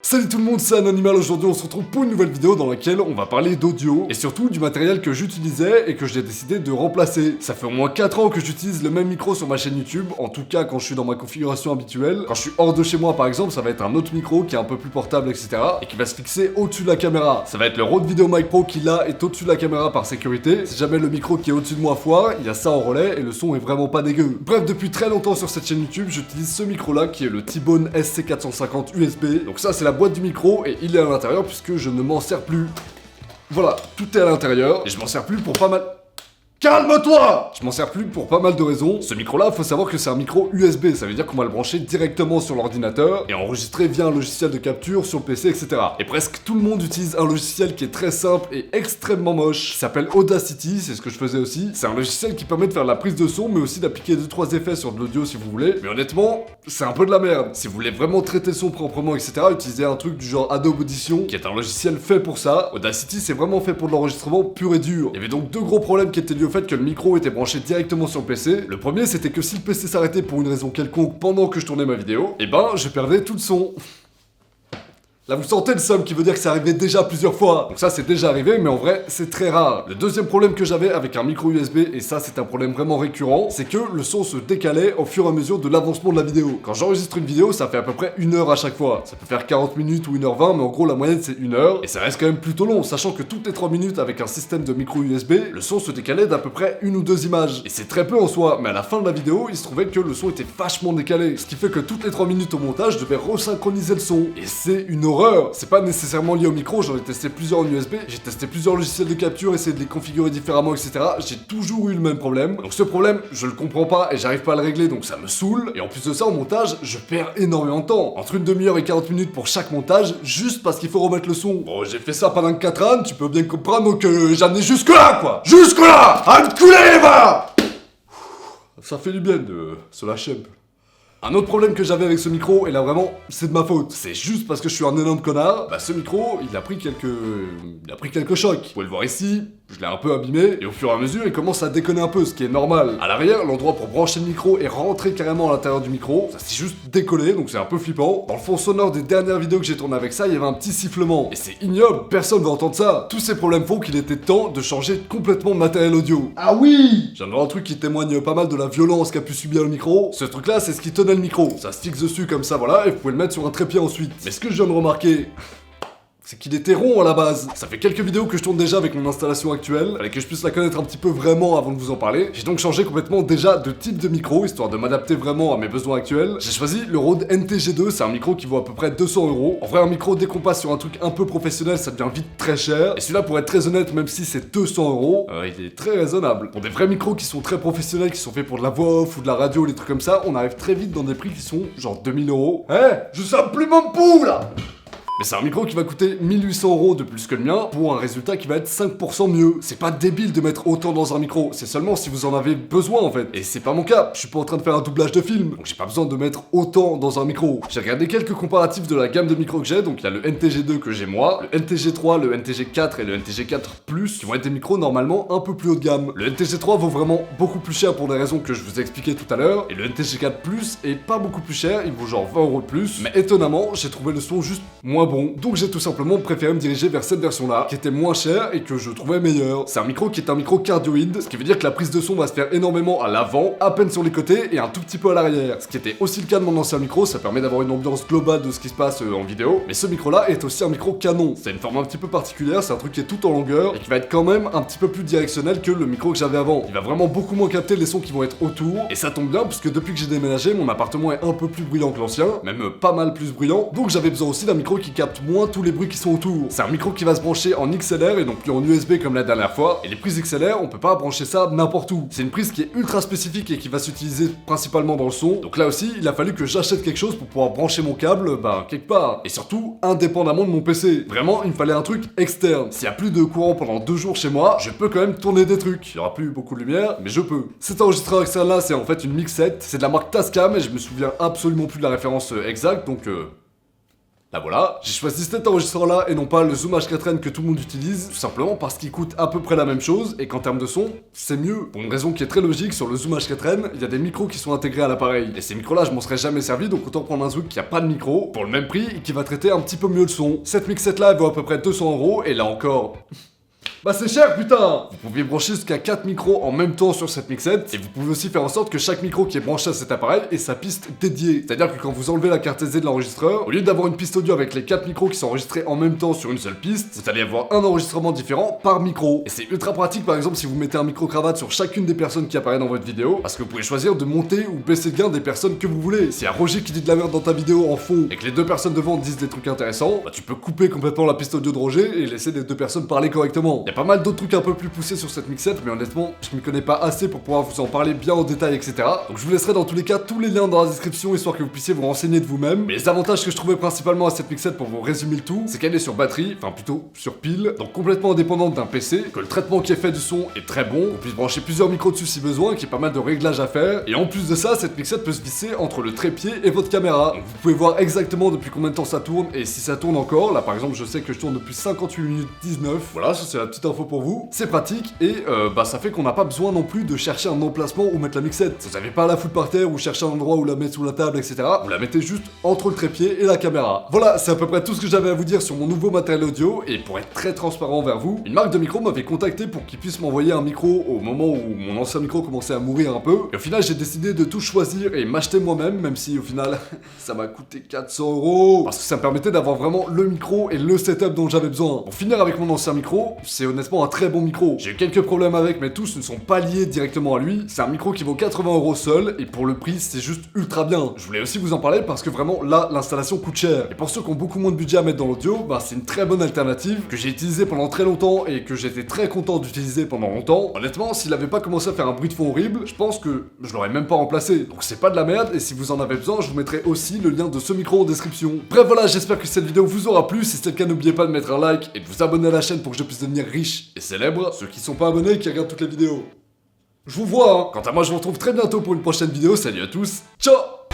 Salut tout le monde, c'est Anonymal. Aujourd'hui on se retrouve pour une nouvelle vidéo dans laquelle on va parler d'audio et surtout du matériel que j'utilisais et que j'ai décidé de remplacer. Ça fait au moins 4 ans que j'utilise le même micro sur ma chaîne YouTube, en tout cas quand je suis dans ma configuration habituelle. Quand je suis hors de chez moi par exemple, ça va être un autre micro qui est un peu plus portable etc. et qui va se fixer au-dessus de la caméra. Ça va être le Rode VideoMic Pro qui là est au-dessus de la caméra par sécurité. Si jamais le micro qui est au-dessus de moi foire, il y a ça en relais et le son est vraiment pas dégueu. Bref, depuis très longtemps sur cette chaîne YouTube, j'utilise ce micro là qui est le T-Bone SC450 USB. Donc ça c'est la boîte du micro et il est à l'intérieur puisque je ne m'en sers plus. Voilà, tout est à l'intérieur et je m'en sers plus pour pas mal... Calme-toi! Je m'en sers plus pour pas mal de raisons. Ce micro-là, faut savoir que c'est un micro USB, ça veut dire qu'on va le brancher directement sur l'ordinateur et enregistrer via un logiciel de capture sur le PC, etc. Et presque tout le monde utilise un logiciel qui est très simple et extrêmement moche, qui s'appelle Audacity, c'est ce que je faisais aussi. C'est un logiciel qui permet de faire de la prise de son, mais aussi d'appliquer 2-3 effets sur de l'audio si vous voulez. Mais honnêtement, c'est un peu de la merde. Si vous voulez vraiment traiter le son proprement, etc., utilisez un truc du genre Adobe Audition, qui est un logiciel fait pour ça. Audacity, c'est vraiment fait pour de l'enregistrement pur et dur. Il y avait donc deux gros problèmes qui étaient liés au fait que le micro était branché directement sur le PC. Le premier, c'était que si le PC s'arrêtait pour une raison quelconque pendant que je tournais ma vidéo, et ben je perdais tout le son. Là vous sentez le somme qui veut dire que ça arrivait déjà plusieurs fois. Donc ça c'est déjà arrivé mais en vrai c'est très rare. Le deuxième problème que j'avais avec un micro USB, et ça c'est un problème vraiment récurrent, c'est que le son se décalait au fur et à mesure de l'avancement de la vidéo. Quand j'enregistre une vidéo ça fait à peu près 1 heure à chaque fois. Ça peut faire 40 minutes ou 1h20 mais en gros la moyenne c'est 1 heure. Et ça reste quand même plutôt long, sachant que toutes les 3 minutes avec un système de micro USB, le son se décalait d'à peu près 1 ou 2 images. Et c'est très peu en soi, mais à la fin de la vidéo il se trouvait que le son était vachement décalé. Ce qui fait que toutes les 3 minutes au montage je devais resynchroniser le son. Et c'est une horreur. C'est pas nécessairement lié au micro, j'en ai testé plusieurs en USB, j'ai testé plusieurs logiciels de capture, essayé de les configurer différemment, etc. J'ai toujours eu le même problème. Donc ce problème, je le comprends pas et j'arrive pas à le régler, donc ça me saoule. Et en plus de ça, au montage, je perds énormément de temps. Entre une demi-heure et 40 minutes pour chaque montage, juste parce qu'il faut remettre le son. Bon, j'ai fait ça pendant 4 ans, tu peux bien comprendre que j'en ai jusque là, quoi. Jusque là. À me couler, va. Ça fait du bien de se lâcher un peu. Un autre problème que j'avais avec ce micro, et là vraiment, c'est de ma faute. C'est juste parce que je suis un énorme connard, bah ce micro, il a pris quelques chocs. Vous pouvez le voir ici, je l'ai un peu abîmé, et au fur et à mesure, il commence à déconner un peu, ce qui est normal. À l'arrière, l'endroit pour brancher le micro est rentré carrément à l'intérieur du micro, ça s'est juste décollé, donc c'est un peu flippant. Dans le fond sonore des dernières vidéos que j'ai tournées avec ça, il y avait un petit sifflement. Et c'est ignoble, personne va entendre ça. Tous ces problèmes font qu'il était temps de changer complètement de matériel audio. Ah oui! J'ai un truc qui témoigne pas mal de la violence qu'a pu subir le micro. Ce truc-là, c'est ce qui tenait le micro. Ça se fixe dessus comme ça, voilà, et vous pouvez le mettre sur un trépied ensuite. Mais ce que je viens de remarquer, c'est qu'il était rond à la base. Ça fait quelques vidéos que je tourne déjà avec mon installation actuelle, fallait que je puisse la connaître un petit peu vraiment avant de vous en parler. J'ai donc changé complètement déjà de type de micro, histoire de m'adapter vraiment à mes besoins actuels. J'ai choisi le Rode NTG2, c'est un micro qui vaut à peu près 200€. En vrai, un micro, dès qu'on passe sur un truc un peu professionnel, ça devient vite très cher. Et celui-là, pour être très honnête, même si c'est 200€, il est très raisonnable. Pour des vrais micros qui sont très professionnels, qui sont faits pour de la voix off ou de la radio, des trucs comme ça, on arrive très vite dans des prix qui sont genre 2000€. Je sens plus mon pouls là. Mais c'est un micro qui va coûter 1800€ de plus que le mien pour un résultat qui va être 5% mieux. C'est pas débile de mettre autant dans un micro, c'est seulement si vous en avez besoin en fait. Et c'est pas mon cas, je suis pas en train de faire un doublage de film, donc j'ai pas besoin de mettre autant dans un micro. J'ai regardé quelques comparatifs de la gamme de micros que j'ai, donc il y a le NTG2 que j'ai moi, le NTG3, le NTG4 et le NTG4 Plus, qui vont être des micros normalement un peu plus haut de gamme. Le NTG3 vaut vraiment beaucoup plus cher pour des raisons que je vous ai expliquées tout à l'heure, et le NTG4 Plus est pas beaucoup plus cher, il vaut genre 20€ de plus, mais étonnamment, j'ai trouvé le son juste moins bon, donc j'ai tout simplement préféré me diriger vers cette version-là, qui était moins chère et que je trouvais meilleure. C'est un micro qui est un micro cardioïde, ce qui veut dire que la prise de son va se faire énormément à l'avant, à peine sur les côtés et un tout petit peu à l'arrière. Ce qui était aussi le cas de mon ancien micro, ça permet d'avoir une ambiance globale de ce qui se passe en vidéo, mais ce micro-là est aussi un micro canon. C'est une forme un petit peu particulière, c'est un truc qui est tout en longueur et qui va être quand même un petit peu plus directionnel que le micro que j'avais avant. Il va vraiment beaucoup moins capter les sons qui vont être autour, et ça tombe bien puisque depuis que j'ai déménagé, mon appartement est un peu plus bruyant que l'ancien, même pas mal plus bruyant, donc j'avais besoin aussi d'un micro qui capte moins tous les bruits qui sont autour. C'est un micro qui va se brancher en XLR et non plus en USB comme la dernière fois, et les prises XLR, on peut pas brancher ça n'importe où. C'est une prise qui est ultra spécifique et qui va s'utiliser principalement dans le son, donc là aussi, il a fallu que j'achète quelque chose pour pouvoir brancher mon câble, quelque part, et surtout, indépendamment de mon PC. Vraiment, il me fallait un truc externe. S'il y a plus de courant pendant 2 jours chez moi, je peux quand même tourner des trucs. Il y aura plus beaucoup de lumière, mais je peux. Cet enregistreur externe là, c'est en fait une mixette, c'est de la marque Tascam, et je me souviens absolument plus de la référence exacte, donc Là voilà, j'ai choisi cet enregistreur là et non pas le Zoom H4n que tout le monde utilise, tout simplement parce qu'il coûte à peu près la même chose et qu'en termes de son, c'est mieux. Pour une raison qui est très logique, sur le Zoom H4n, il y a des micros qui sont intégrés à l'appareil. Et ces micros là, je m'en serais jamais servi, donc autant prendre un Zoom qui a pas de micro, pour le même prix et qui va traiter un petit peu mieux le son. Cette mixette là, elle vaut à peu près 200 € et là encore... Bah c'est cher putain. Vous pouvez brancher jusqu'à 4 micros en même temps sur cette mixette, et vous pouvez aussi faire en sorte que chaque micro qui est branché à cet appareil ait sa piste dédiée. C'est-à-dire que quand vous enlevez la carte SD de l'enregistreur, au lieu d'avoir une piste audio avec les 4 micros qui sont enregistrés en même temps sur une seule piste, vous allez avoir un enregistrement différent par micro. Et c'est ultra pratique par exemple si vous mettez un micro-cravate sur chacune des personnes qui apparaissent dans votre vidéo, parce que vous pouvez choisir de monter ou baisser le gain des personnes que vous voulez. S'il y a Roger qui dit de la merde dans ta vidéo en fond, et que les deux personnes devant disent des trucs intéressants, bah tu peux couper complètement la piste audio de Roger et laisser les deux personnes parler correctement. Il y a pas mal d'autres trucs un peu plus poussé sur cette mixette, mais honnêtement, je m'y connais pas assez pour pouvoir vous en parler bien en détail, etc. Donc je vous laisserai dans tous les cas tous les liens dans la description, histoire que vous puissiez vous renseigner de vous-même. Mais les avantages que je trouvais principalement à cette mixette, pour vous résumer le tout, c'est qu'elle est sur batterie, enfin plutôt sur pile, donc complètement indépendante d'un PC, que le traitement qui est fait du son est très bon, qu'on puisse brancher plusieurs micros dessus si besoin, qu'il y ait pas mal de réglages à faire, et en plus de ça, cette mixette peut se visser entre le trépied et votre caméra. Donc vous pouvez voir exactement depuis combien de temps ça tourne, et si ça tourne encore. Là par exemple, je sais que je tourne depuis 58 minutes 19, voilà, ça c'est la petite info pour vous. C'est pratique, et bah ça fait qu'on n'a pas besoin non plus de chercher un emplacement où mettre la mixette. Vous avez pas à la foutre par terre ou chercher un endroit où la mettre sous la table, etc. Vous la mettez juste entre le trépied et la caméra. Voilà, c'est à peu près tout ce que j'avais à vous dire sur mon nouveau matériel audio, et pour être très transparent vers vous, une marque de micro m'avait contacté pour qu'ils puissent m'envoyer un micro au moment où mon ancien micro commençait à mourir un peu, et au final j'ai décidé de tout choisir et m'acheter moi-même, même si au final ça m'a coûté 400 €, parce que ça me permettait d'avoir vraiment le micro et le setup dont j'avais besoin. Pour finir avec mon ancien micro, c'est honnêtement un très bon micro. J'ai eu quelques problèmes avec, mais tous ne sont pas liés directement à lui. C'est un micro qui vaut 80 € seul, et pour le prix, c'est juste ultra bien. Je voulais aussi vous en parler parce que vraiment, là, l'installation coûte cher. Et pour ceux qui ont beaucoup moins de budget à mettre dans l'audio, bah c'est une très bonne alternative que j'ai utilisée pendant très longtemps et que j'étais très content d'utiliser pendant longtemps. Honnêtement, s'il avait pas commencé à faire un bruit de fond horrible, je pense que je l'aurais même pas remplacé. Donc c'est pas de la merde, et si vous en avez besoin, je vous mettrai aussi le lien de ce micro en description. Bref voilà, j'espère que cette vidéo vous aura plu. Si c'est le cas, n'oubliez pas de mettre un like et de vous abonner à la chaîne pour que je puisse devenir riche et célèbre. Ceux qui sont pas abonnés et qui regardent toutes les vidéos, je vous vois, hein. Quant à moi, je vous retrouve très bientôt pour une prochaine vidéo. Salut à tous, ciao.